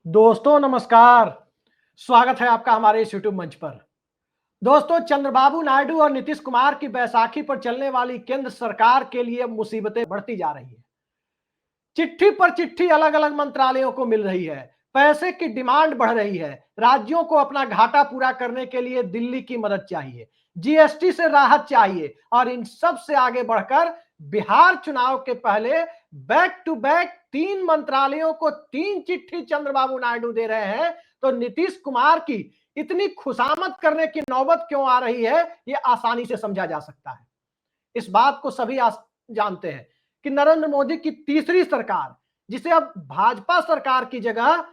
दोस्तों नमस्कार। स्वागत है आपका हमारे इस यूट्यूब मंच पर। दोस्तों, चंद्रबाबू नायडू और नीतीश कुमार की बैसाखी पर चलने वाली केंद्र सरकार के लिए मुसीबतें बढ़ती जा रही है। चिट्ठी पर चिट्ठी अलग अलग मंत्रालयों को मिल रही है। पैसे की डिमांड बढ़ रही है। राज्यों को अपना घाटा पूरा करने के लिए दिल्ली की मदद चाहिए, जीएसटी से राहत चाहिए और इन सब से आगे बढ़कर बिहार चुनाव के पहले बैक टू बैक 3 मंत्रालयों को 3 चिट्ठी चंद्रबाबू नायडू दे रहे हैं। तो नीतीश कुमार की इतनी खुशामद करने की नौबत क्यों आ रही है, यह आसानी से समझा जा सकता है। इस बात को सभी जानते हैं कि नरेंद्र मोदी की तीसरी सरकार, जिसे अब भाजपा सरकार की जगह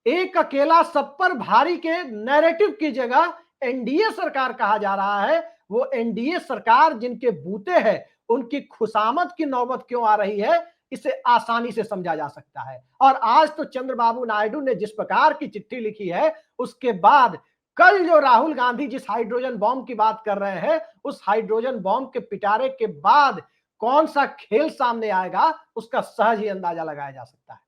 एक अकेला सब पर भारी के नैरेटिव की जगह एनडीए सरकार कहा जा रहा है, वो एनडीए सरकार जिनके बूते हैं, उनकी खुशामद की नौबत क्यों आ रही है, इसे आसानी से समझा जा सकता है। और आज तो चंद्रबाबू नायडू ने जिस प्रकार की चिट्ठी लिखी है, उसके बाद कल जो राहुल गांधी जिस हाइड्रोजन बॉम्ब की बात कर रहे हैं, उस हाइड्रोजन बॉम्ब के पिटारे के बाद कौन सा खेल सामने आएगा, उसका सहज ही अंदाजा लगाया जा सकता है।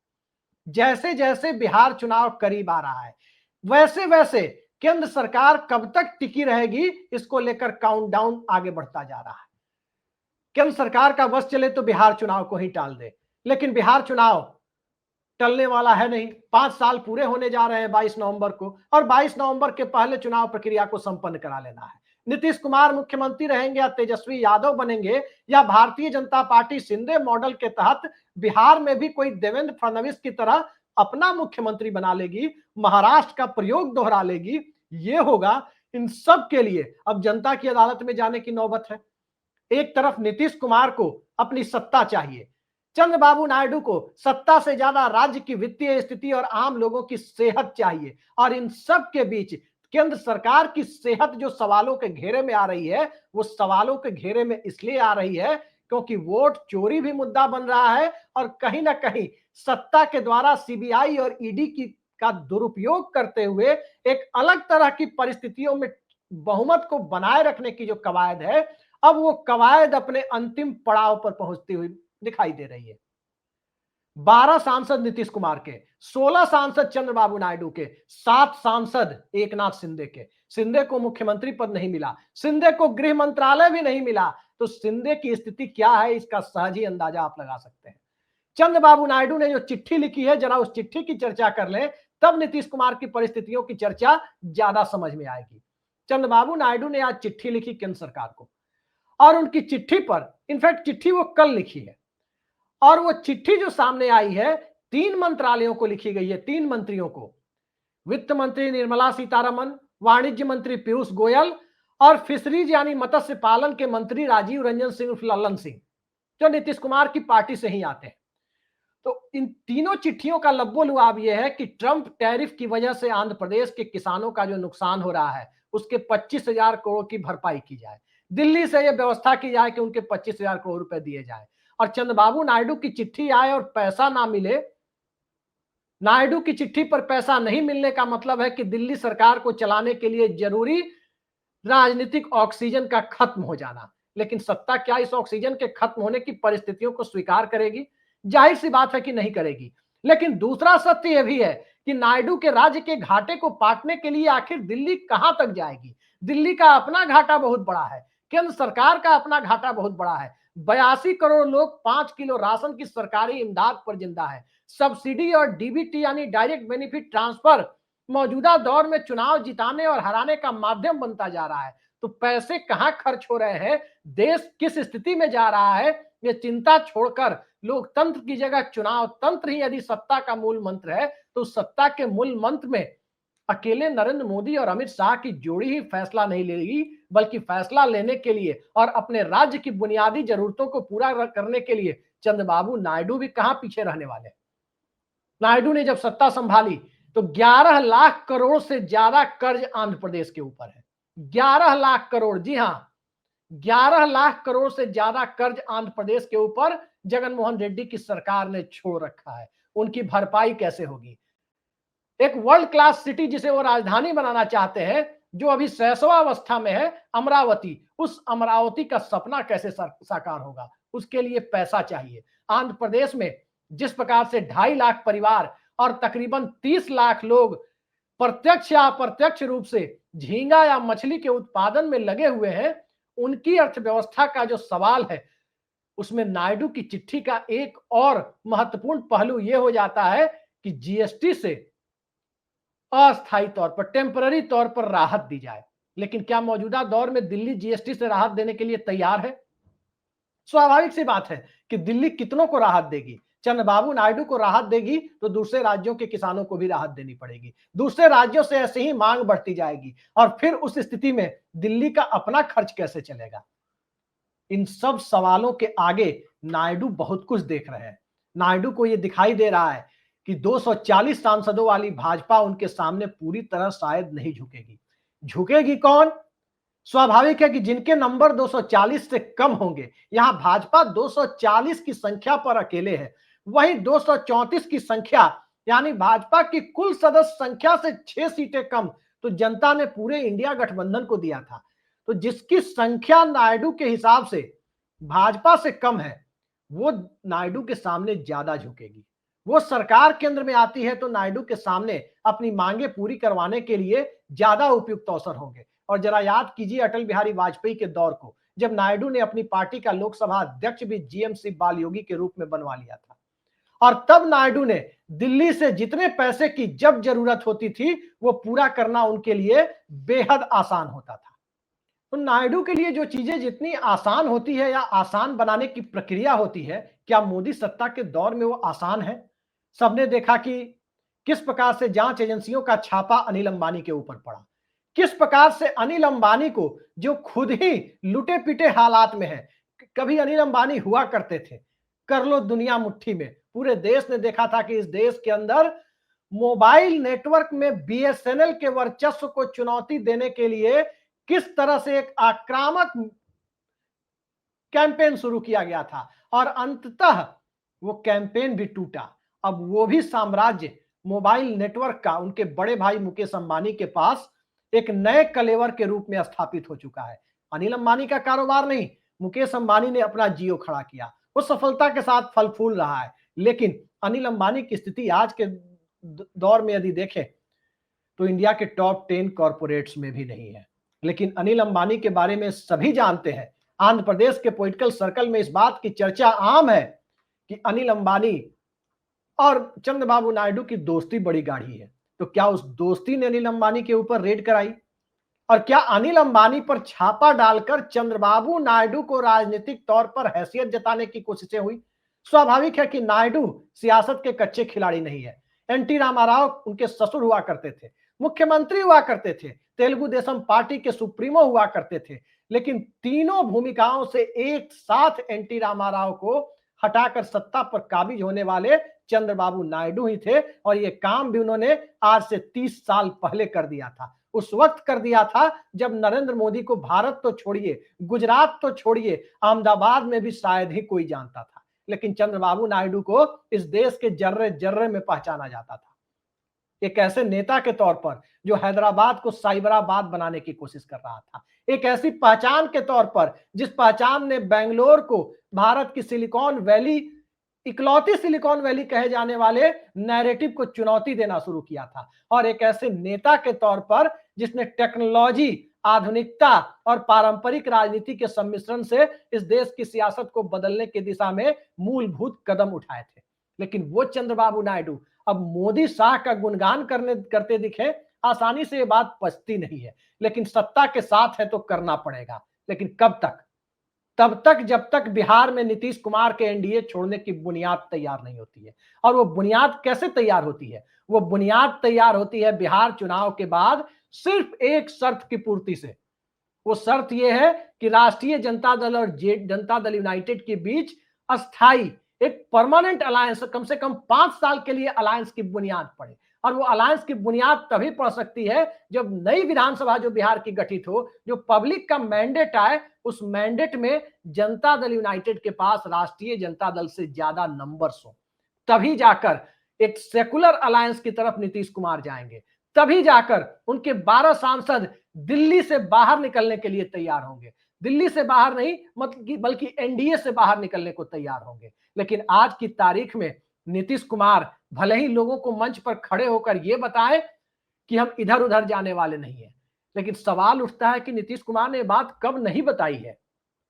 जैसे जैसे बिहार चुनाव करीब आ रहा है, वैसे वैसे केंद्र सरकार कब तक टिकी रहेगी, इसको लेकर काउंटडाउन आगे बढ़ता जा रहा है। केंद्र सरकार का बस चले तो बिहार चुनाव को ही टाल दे, लेकिन बिहार चुनाव टलने वाला है नहीं। 5 साल पूरे होने जा रहे हैं 22 नवंबर को, और 22 नवंबर के पहले चुनाव प्रक्रिया को संपन्न करा लेना है। नीतीश कुमार मुख्यमंत्री रहेंगे या तेजस्वी यादव बनेंगे, या भारतीय जनता पार्टी शिंदे मॉडल के तहत बिहार में भी कोई देवेंद्र फडणवीस की तरह अपना मुख्यमंत्री बना लेगी, महाराष्ट्र का प्रयोग दोहरा लेगी, ये होगा। इन सब के लिए अब जनता की अदालत में जाने की नौबत है। एक तरफ नीतीश कुमार को अपनी सत्ता चाहिए, चंद्रबाबू नायडू को सत्ता से ज्यादा राज्य की वित्तीय स्थिति और आम लोगों की सेहत चाहिए। और इन सब के बीच केंद्र सरकार की सेहत जो सवालों के घेरे में आ रही है, वो सवालों के घेरे में इसलिए आ रही है क्योंकि वोट चोरी भी मुद्दा बन रहा है, और कहीं ना कहीं सत्ता के द्वारा सीबीआई और ईडी की का दुरुपयोग करते हुए एक अलग तरह की परिस्थितियों में बहुमत को बनाए रखने की जो कवायद है, अब वो कवायद अपने अंतिम पड़ाव पर पहुंचती हुई दिखाई दे रही है। 12 सांसद नीतीश कुमार के, 16 सांसद चंद्रबाबू नायडू के, 7 सांसद एकनाथ शिंदे के। शिंदे को मुख्यमंत्री पद नहीं मिला, शिंदे को गृह मंत्रालय भी नहीं मिला, तो शिंदे की स्थिति क्या है, इसका सहज ही अंदाजा आप लगा सकते हैं। चंद्रबाबू नायडू ने जो चिट्ठी लिखी है, जरा उस चिट्ठी की चर्चा कर लें, तब नीतीश कुमार की परिस्थितियों की चर्चा ज्यादा समझ में आएगी। चंद्रबाबू नायडू ने आज चिट्ठी लिखी केंद्र सरकार को, और उनकी चिट्ठी पर, इनफैक्ट चिट्ठी वो कल लिखी है, और वो चिट्ठी जो सामने आई है 3 मंत्रालयों को लिखी गई है, 3 मंत्रियों को। वित्त मंत्री निर्मला सीतारमन, वाणिज्य मंत्री पीयूष गोयल और फिशरीज यानी मत्स्य पालन के मंत्री राजीव रंजन सिंह उर्फ लल्लन सिंह, जो नीतीश कुमार की पार्टी से ही आते हैं। तो इन तीनों चिट्ठियों का लब्बो लुआब यह है कि ट्रंप टैरिफ की वजह से आंध्र प्रदेश के किसानों का जो नुकसान हो रहा है, उसके 25,000 करोड़ की भरपाई की जाए। दिल्ली से यह व्यवस्था की जाए कि उनके 25,000 करोड़ रुपए दिए जाए। और चंद्रबाबू नायडू की चिट्ठी आए और पैसा ना मिले, नायडू की चिट्ठी पर पैसा नहीं मिलने का मतलब है कि दिल्ली सरकार को चलाने के लिए जरूरी राजनीतिक ऑक्सीजन का खत्म हो जाना। लेकिन सत्ता क्या इस ऑक्सीजन के खत्म होने की परिस्थितियों को स्वीकार करेगी? जाहिर सी बात है कि नहीं करेगी। लेकिन दूसरा सत्य यह भी है कि नायडू के राज्य के घाटे को पाटने के लिए आखिर दिल्ली कहां तक जाएगी। दिल्ली का अपना घाटा बहुत बड़ा है, केंद्र सरकार का अपना घाटा बहुत बड़ा है। 82 करोड़ लोग 5 किलो राशन की सरकारी इमदाद पर जिंदा है। सब्सिडी और डीबीटी यानी डायरेक्ट बेनिफिट ट्रांसफर मौजूदा दौर में चुनाव जिताने और हराने का माध्यम बनता जा रहा है। तो पैसे कहां खर्च हो रहे हैं, देश किस स्थिति में जा रहा है, ये चिंता छोड़कर लोकतंत्र की जगह चुनाव तंत्र ही यदि सत्ता का मूल मंत्र है, तो सत्ता के मूल मंत्र में अकेले नरेंद्र मोदी और अमित शाह की जोड़ी ही फैसला नहीं लेगी, बल्कि फैसला लेने के लिए और अपने राज्य की बुनियादी जरूरतों को पूरा करने के लिए चंद्रबाबू नायडू भी कहां पीछे रहने वाले। नायडू ने जब सत्ता संभाली तो 11 लाख करोड़ से ज्यादा कर्ज आंध्र प्रदेश के ऊपर है। 11 लाख करोड़, जी हां, 11 लाख करोड़ से ज्यादा कर्ज आंध्र प्रदेश के ऊपर जगनमोहन रेड्डी की सरकार ने छोड़ रखा है। उनकी भरपाई कैसे होगी? एक वर्ल्ड क्लास सिटी जिसे वो राजधानी बनाना चाहते हैं, जो अभी शैशवावस्था में है, अमरावती, उस अमरावती का सपना कैसे साकार होगा? उसके लिए पैसा चाहिए। आंध्र प्रदेश में जिस प्रकार से 2.5 लाख परिवार और तकरीबन 30 लाख लोग प्रत्यक्ष या अप्रत्यक्ष रूप से झींगा या मछली के उत्पादन में लगे हुए हैं, उनकी अर्थव्यवस्था का जो सवाल है उसमें नायडू की चिट्ठी का एक और महत्वपूर्ण पहलू यह हो जाता है कि जीएसटी से अस्थायी तौर पर, टेम्पररी तौर पर राहत दी जाए। लेकिन क्या मौजूदा दौर में दिल्ली जीएसटी से राहत देने के लिए तैयार है? स्वाभाविक सी बात है कि दिल्ली कितनों को राहत देगी? चंद्रबाबू नायडू को राहत देगी तो दूसरे राज्यों के किसानों को भी राहत देनी पड़ेगी, दूसरे राज्यों से ऐसे ही मांग बढ़ती जाएगी और फिर उस स्थिति में दिल्ली का अपना खर्च कैसे चलेगा? इन सब सवालों के आगे नायडू बहुत कुछ देख रहे हैं। नायडू को यह दिखाई दे रहा है कि 240 सांसदों वाली भाजपा उनके सामने पूरी तरह शायद नहीं झुकेगी। झुकेगी कौन? स्वाभाविक है कि जिनके नंबर 240 से कम होंगे, यहां भाजपा 240 की संख्या पर अकेले है, वहीं 234 की संख्या यानी भाजपा की कुल सदस्य संख्या से 6 सीटें कम तो जनता ने पूरे इंडिया गठबंधन को दिया था। तो जिसकी संख्या नायडू के हिसाब से भाजपा से कम है, वो नायडू के सामने ज्यादा झुकेगी। वो सरकार केंद्र में आती है तो नायडू के सामने अपनी मांगे पूरी करवाने के लिए ज्यादा उपयुक्त अवसर होंगे। और जरा याद कीजिए अटल बिहारी वाजपेयी के दौर को, जब नायडू ने अपनी पार्टी का लोकसभा अध्यक्ष भी जीएमसी बालयोगी के रूप में बनवा लिया था, और तब नायडू ने दिल्ली से जितने पैसे की जब जरूरत होती थी वो पूरा करना उनके लिए बेहद आसान होता था। तो नायडू के लिए जो चीजें जितनी आसान होती है या आसान बनाने की प्रक्रिया होती है, क्या मोदी सत्ता के दौर में वो आसान है? सबने देखा कि किस प्रकार से जांच एजेंसियों का छापा अनिल अंबानी के ऊपर पड़ा, किस प्रकार से अनिल अंबानी को, जो खुद ही लुटे पिटे हालात में है, कभी अनिल अंबानी हुआ करते थे, कर लो दुनिया मुट्ठी में, पूरे देश ने देखा था कि इस देश के अंदर मोबाइल नेटवर्क में बीएसएनएल के वर्चस्व को चुनौती देने के लिए किस तरह से एक आक्रामक कैंपेन शुरू किया गया था और अंततः वो कैंपेन भी टूटा। अब वो भी साम्राज्य मोबाइल नेटवर्क का उनके बड़े भाई मुकेश अंबानी के पास एक नए कलेवर के रूप में स्थापित हो चुका है। अनिल अंबानी का कारोबार नहीं, मुकेश अंबानी ने अपना जियो खड़ा किया, वो सफलता के साथ फल फूल रहा है। लेकिन अनिल अंबानी की स्थिति आज के दौर में यदि देखें तो इंडिया के टॉप 10 कॉर्पोरेट्स में भी नहीं है। लेकिन अनिल अंबानी के बारे में सभी जानते हैं, आंध्र प्रदेश के पॉलिटिकल सर्कल में इस बात की चर्चा आम है कि अनिल अंबानी और चंद्रबाबू नायडू की दोस्ती बड़ी गाढ़ी है। तो क्या उस दोस्ती ने अनिल अंबानी के ऊपर रेड कराई? और क्या अनिल अंबानी पर छापा डालकर चंद्रबाबू नायडू को राजनीतिक तौर पर हैसियत जताने की कोशिशें हुई? स्वाभाविक है कि नायडू सियासत के कच्चे खिलाड़ी नहीं है। एनटी रामाराव उनके ससुर हुआ करते थे, मुख्यमंत्री हुआ करते थे, तेलुगु देशम पार्टी के सुप्रीमो हुआ करते थे, लेकिन तीनों भूमिकाओं से एक साथ एनटी रामाराव को हटाकर सत्ता पर काबिज होने वाले चंद्रबाबू नायडू ही थे। और ये काम भी उन्होंने आज से 30 साल पहले कर दिया था। उस वक्त कर दिया था जब नरेंद्र मोदी को भारत तो छोड़िए, गुजरात तो छोड़िए, अहमदाबाद में भी शायद ही कोई जानता था। लेकिन चंद्रबाबू नायडू को इस देश के जर्रे जर्रे में पहचाना जाता था, एक ऐसे नेता के तौर पर जो हैदराबाद को साइबराबाद बनाने की कोशिश कर रहा था, एक ऐसी पहचान के तौर पर जिस पहचान ने बेंगलोर को भारत की सिलिकॉन वैली, इकलौती सिलिकॉन वैली कहे जाने वाले नैरेटिव को चुनौती देना शुरू किया था, और एक ऐसे नेता के तौर पर जिसने टेक्नोलॉजी, आधुनिकता और पारंपरिक राजनीति के सम्मिश्रण से इस देश की सियासत को बदलने की दिशा में मूलभूत कदम उठाए थे। लेकिन वो चंद्रबाबू नायडू अब मोदी शाह का गुणगान करते दिखे, आसानी से ये बात पचती नहीं है। लेकिन सत्ता के साथ है तो करना पड़ेगा। लेकिन कब तक? तब तक जब तक बिहार में नीतीश कुमार के एनडीए छोड़ने की बुनियाद तैयार नहीं होती है। और वो बुनियाद कैसे तैयार होती है? वो बुनियाद तैयार होती है बिहार चुनाव के बाद सिर्फ एक शर्त की पूर्ति से। वो शर्त यह है कि राष्ट्रीय जनता दल और जनता दल यूनाइटेड के बीच अस्थाई एक परमानेंट अलायंस, कम से कम 5 साल के लिए अलायंस की बुनियाद पड़े। और वो अलायंस की बुनियाद तभी पड़ सकती है जब नई विधानसभा जो बिहार की गठित हो, जो पब्लिक का मैंडेट आए, उस मैंडेट में जनता दल यूनाइटेड के पास राष्ट्रीय जनता दल से ज्यादा नंबर्स हो। तभी जाकर एक सेकुलर अलायंस की तरफ नीतीश कुमार जाएंगे, तभी जाकर उनके 12 सांसद दिल्ली से बाहर निकलने के लिए तैयार होंगे। दिल्ली से बाहर नहीं, मतलब बल्कि एनडीए से बाहर निकलने को तैयार होंगे। लेकिन आज की तारीख में नीतीश कुमार भले ही लोगों को मंच पर खड़े होकर ये बताएं कि हम इधर उधर जाने वाले नहीं है, लेकिन सवाल उठता है कि नीतीश कुमार ने बात कब नहीं बताई है,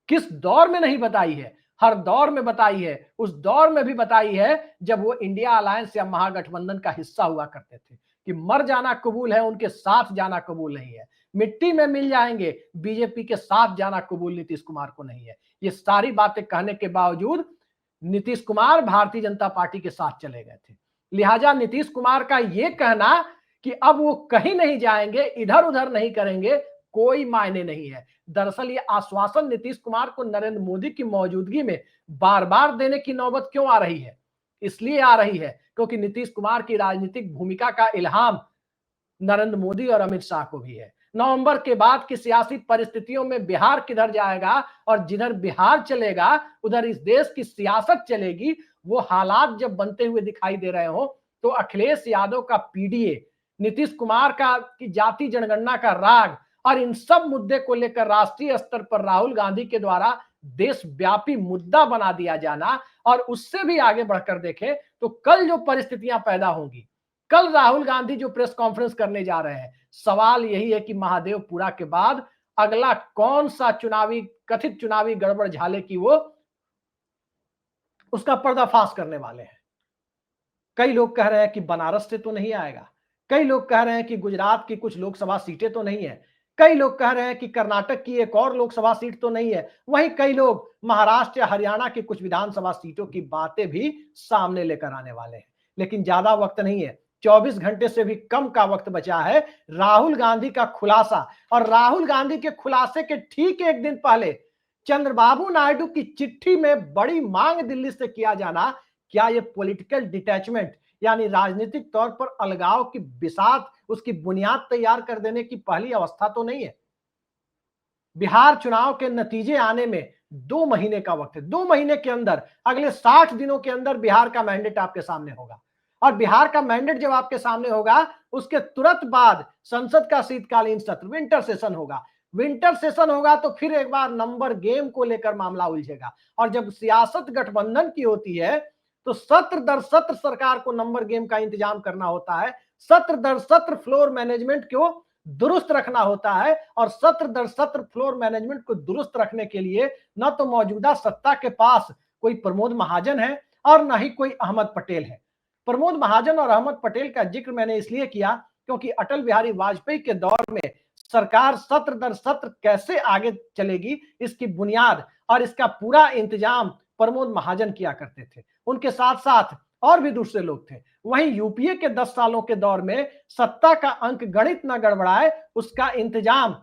किस दौर में नहीं बताई है। हर दौर में बताई है। उस दौर में भी बताई है जब वो इंडिया अलायंस या महागठबंधन का हिस्सा हुआ करते थे कि मर जाना कबूल है, उनके साथ जाना कबूल नहीं है। मिट्टी में मिल जाएंगे, बीजेपी के साथ जाना कबूल नीतीश कुमार को नहीं है। ये सारी बातें कहने के बावजूद नीतीश कुमार भारतीय जनता पार्टी के साथ चले गए थे। लिहाजा नीतीश कुमार का यह कहना कि अब वो कहीं नहीं जाएंगे, इधर उधर नहीं करेंगे, कोई मायने नहीं है। दरअसल ये आश्वासन नीतीश कुमार को नरेंद्र मोदी की मौजूदगी में बार बार देने की नौबत क्यों आ रही है? इसलिए आ रही है क्योंकि नीतीश कुमार की राजनीतिक भूमिका का इल्हाम नरेंद्र मोदी और अमित शाह को भी है। नवंबर के बाद की सियासी परिस्थितियों में बिहार किधर जाएगा और जिधर बिहार चलेगा उधर इस देश की सियासत चलेगी। वो हालात जब बनते हुए दिखाई दे रहे हो तो अखिलेश यादव का पीडीए, नीतीश कुमार का की जाति जनगणना का राग और इन सब मुद्दे को लेकर राष्ट्रीय स्तर पर राहुल गांधी के द्वारा देशव्यापी मुद्दा बना दिया जाना और उससे भी आगे बढ़कर देखें तो कल जो परिस्थितियां पैदा होंगी, कल राहुल गांधी जो प्रेस कॉन्फ्रेंस करने जा रहे हैं, सवाल यही है कि महादेवपुरा के बाद अगला कौन सा कथित चुनावी गड़बड़ झाले की वो उसका पर्दाफाश करने वाले हैं। कई लोग कह रहे हैं कि बनारस से तो नहीं आएगा, कई लोग कह रहे हैं कि गुजरात की कुछ लोकसभा सीटें तो नहीं है, कई लोग कह रहे हैं कि कर्नाटक की एक और लोकसभा सीट तो नहीं है, वहीं कई लोग महाराष्ट्र या हरियाणा की कुछ विधानसभा सीटों की बातें भी सामने लेकर आने वाले हैं। लेकिन ज्यादा वक्त नहीं है, 24 घंटे से भी कम का वक्त बचा है राहुल गांधी का खुलासा। और राहुल गांधी के खुलासे के ठीक एक दिन पहले चंद्रबाबू नायडू की चिट्ठी में बड़ी मांग दिल्ली से किया जाना, क्या ये पॉलिटिकल डिटैचमेंट यानी राजनीतिक तौर पर अलगाव की बिसात, उसकी बुनियाद तैयार कर देने की पहली अवस्था तो नहीं है? बिहार चुनाव के नतीजे आने में 2 महीने का वक्त है। 2 महीने के अंदर, अगले 60 दिनों के अंदर बिहार का मैंडेट आपके सामने होगा और बिहार का मैंडेट जब आपके सामने होगा उसके तुरंत बाद संसद का शीतकालीन सत्र, विंटर सेशन होगा। विंटर सेशन होगा तो फिर एक बार नंबर गेम को लेकर मामला उलझेगा और जब सियासत गठबंधन की होती है तो सत्र दर सत्र सरकार को नंबर गेम का इंतजाम करना होता है, सत्र दर सत्र फ्लोर मैनेजमेंट को दुरुस्त रखना होता है और सत्र दर सत्र फ्लोर मैनेजमेंट को दुरुस्त रखने के लिए न तो मौजूदा सत्ता के पास कोई प्रमोद महाजन है और न ही कोई अहमद पटेल है। प्रमोद महाजन और अहमद पटेल का जिक्र मैंने इसलिए किया क्योंकि अटल बिहारी वाजपेयी के दौर में सरकार सत्र दर सत्र कैसे आगे चलेगी इसकी बुनियाद और इसका पूरा इंतजाम प्रमोद महाजन किया करते थे। उनके साथ साथ और भी दूसरे लोग थे। वहीं यूपीए के 10 सालों के दौर में सत्ता का अंक गणित न गड़बड़ाए उसका इंतजाम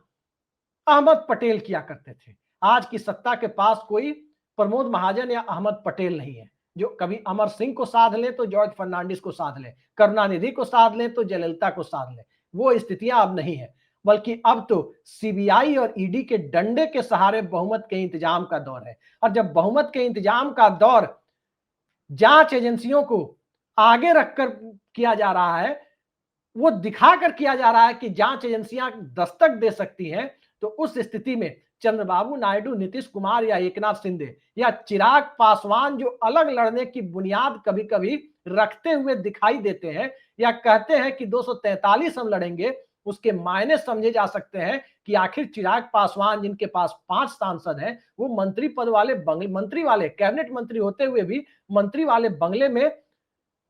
अहमद पटेल किया करते थे। आज की सत्ता के पास कोई प्रमोद महाजन या अहमद पटेल नहीं है। जो कभी अमर सिंह को साध ले तो जॉर्ज फर्नांडिस को साध ले, करुणानिधि को साध ले तो जयललिता को साध ले, वो स्थितियां अब नहीं है। बल्कि अब तो सीबीआई और ईडी के डंडे के सहारे बहुमत के इंतजाम का दौर है और जब बहुमत के इंतजाम का दौर जांच एजेंसियों को आगे रखकर किया जा रहा है, वो दिखाकर किया जा रहा है कि जांच एजेंसियां दस्तक दे सकती हैं, तो उस स्थिति में चंद्रबाबू नायडू, नीतीश कुमार या एकनाथ शिंदे या चिराग पासवान जो अलग लड़ने की बुनियाद कभी कभी रखते हुए दिखाई देते हैं या कहते हैं कि 243 हम लड़ेंगे, उसके मायने समझे जा सकते हैं कि आखिर चिराग पासवान जिनके पास 5 सांसद हैं, वो मंत्री पद वाले मंत्री वाले कैबिनेट मंत्री होते हुए भी मंत्री वाले बंगले में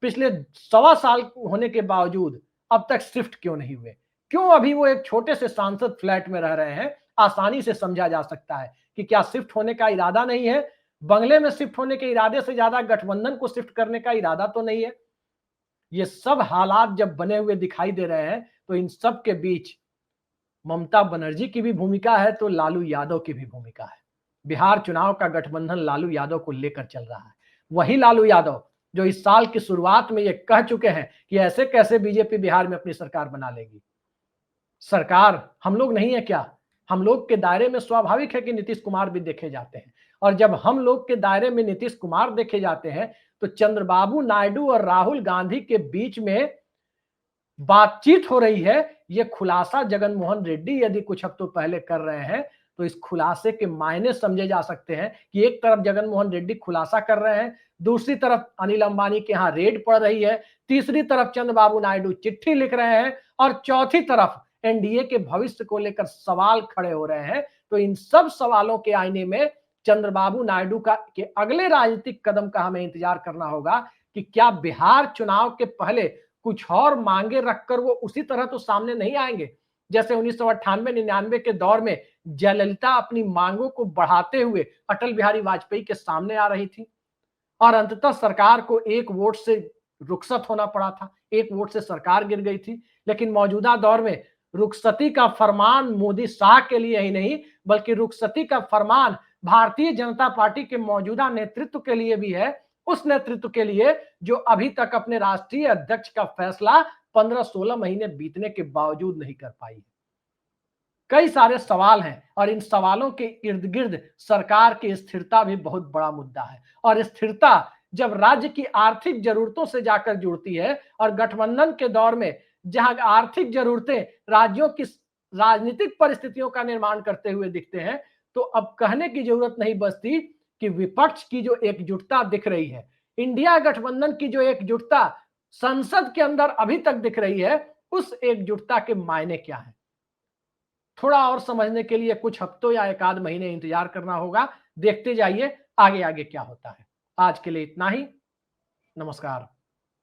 पिछले 1.25 साल होने के बावजूद अब तक शिफ्ट क्यों नहीं हुए? क्यों अभी वो एक छोटे से सांसद फ्लैट में रह रहे हैं? आसानी से समझा जा सकता है कि क्या शिफ्ट होने का इरादा नहीं है? बंगले में शिफ्ट होने के इरादे से ज्यादा गठबंधन को शिफ्ट करने का इरादा तो नहीं है? ये सब हालात जब बने हुए दिखाई दे रहे हैं तो इन सब के बीच ममता बनर्जी की भी भूमिका है तो लालू यादव की भी भूमिका है। बिहार चुनाव का गठबंधन लालू यादव को लेकर चल रहा है। वही लालू यादव जो इस साल की शुरुआत में ये कह चुके हैं कि ऐसे कैसे बीजेपी बिहार में अपनी सरकार बना लेगी। सरकार हम लोग नहीं है क्या? हम लोग के दायरे में स्वाभाविक है कि नीतीश कुमार भी देखे जाते हैं और जब हम लोग के दायरे में नीतीश कुमार देखे जाते हैं तो चंद्रबाबू नायडू और राहुल गांधी के बीच में बातचीत हो रही है। ये खुलासा जगन मोहन रेड्डी यदि कुछ हफ्तों पहले कर रहे हैं तो इस खुलासे के मायने समझे जा सकते हैं कि एक तरफ जगन मोहन रेड्डी खुलासा कर रहे हैं, दूसरी तरफ अनिल अंबानी के यहाँ रेड पड़ रही है, तीसरी तरफ चंद्रबाबू नायडू चिट्ठी लिख रहे हैं और चौथी तरफ एनडीए के भविष्य को लेकर सवाल खड़े हो रहे हैं। तो इन सब सवालों के आईने में चंद्रबाबू नायडू का के अगले राजनीतिक कदम का हमें इंतजार करना होगा कि क्या बिहार चुनाव के पहले कुछ और मांगे रखकर वो उसी तरह तो सामने नहीं आएंगे जैसे 1998-99 के दौर में जयललिता अपनी मांगों को बढ़ाते हुए अटल बिहारी वाजपेयी के सामने आ रही थी और अंततः सरकार को एक वोट से रुखसत होना पड़ा था, एक वोट से सरकार गिर गई थी। लेकिन मौजूदा दौर में रुखसती का फरमान मोदी शाह के लिए ही नहीं बल्कि रुखसती का फरमान भारतीय जनता पार्टी के मौजूदा नेतृत्व के लिए भी है, उस नेतृत्व के लिए जो अभी तक अपने राष्ट्रीय अध्यक्ष का फैसला 15-16 महीने बीतने के बावजूद नहीं कर पाई। कई सारे सवाल हैं और इन सवालों के इर्द गिर्द सरकार की स्थिरता भी बहुत बड़ा मुद्दा है और स्थिरता जब राज्य की आर्थिक जरूरतों से जाकर जुड़ती है और गठबंधन के दौर में जहां आर्थिक जरूरतें राज्यों की राजनीतिक परिस्थितियों का निर्माण करते हुए दिखते हैं, तो अब कहने की जरूरत नहीं बचती कि विपक्ष की जो एकजुटता दिख रही है, इंडिया गठबंधन की जो एकजुटता संसद के अंदर अभी तक दिख रही है, उस एकजुटता के मायने क्या है? थोड़ा और समझने के लिए कुछ हफ्तों या एक आध महीने इंतजार करना होगा। देखते जाइए आगे आगे क्या होता है। आज के लिए इतना ही। नमस्कार।